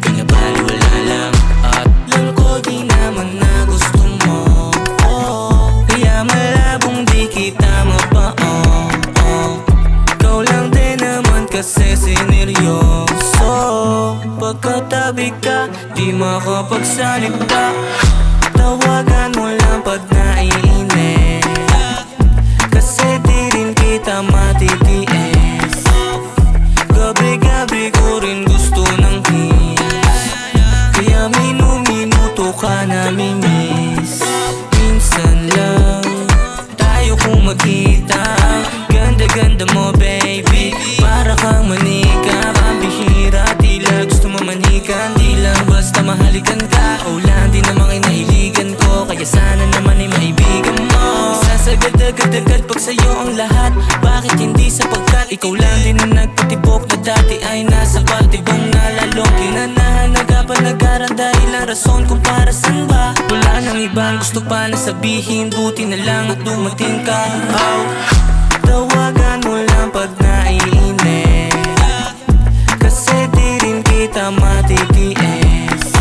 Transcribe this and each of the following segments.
pinabaliwala lang. At alam ko di naman na gusto mo, kaya malabong di kita mapao. Ikaw lang din naman kasi sineryoso. Pagkatabi ka, di makapagsalita. Tawagan mo lang pag naiinip, kasi di rin kita matitiis. Gabi-gabi ko rin gusto ng kiss, kaya minuto ka namimiss. Minsan lang tayo kung magkita. Ganda-ganda mo baby, para kang manika. Pambihira, tila gusto mo manikan. Di lang basta mahalikan ka, o lang di naman kinahiligan ko. Kaya sana naman ay maibigan mo. Isasagad-agad-agad pag sa'yo ang lahat. Bakit hindi sapagkat ikaw lang din ang nagpatibok na dati ay nasa patibong na lalong kinanahan. Nagkapan dahil ang rason kung para saan ba. Wala nang ibang gusto pa na sabihin, buti na lang at dumating ka. Tawagan mo lang pag naiinip, kasi di rin kita matitiis.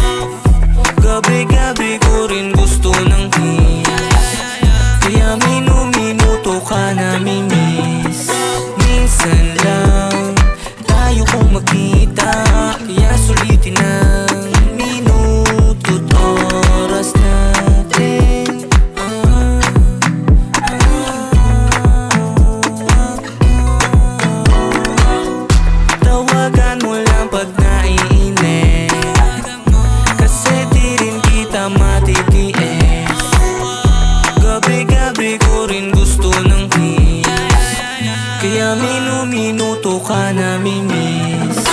Gabi-gabi ko rin gusto ng kiss, kaya minuto ka namimiss. Minsan lang tayo kung magkita, kaya sulitin ang minuto't oras natin. Tawagan mo lang pag naiinip, kasi di rin kita matitiis. Gabi-gabi ko rin gusto ng kiss, kaya minuto ka namimiss.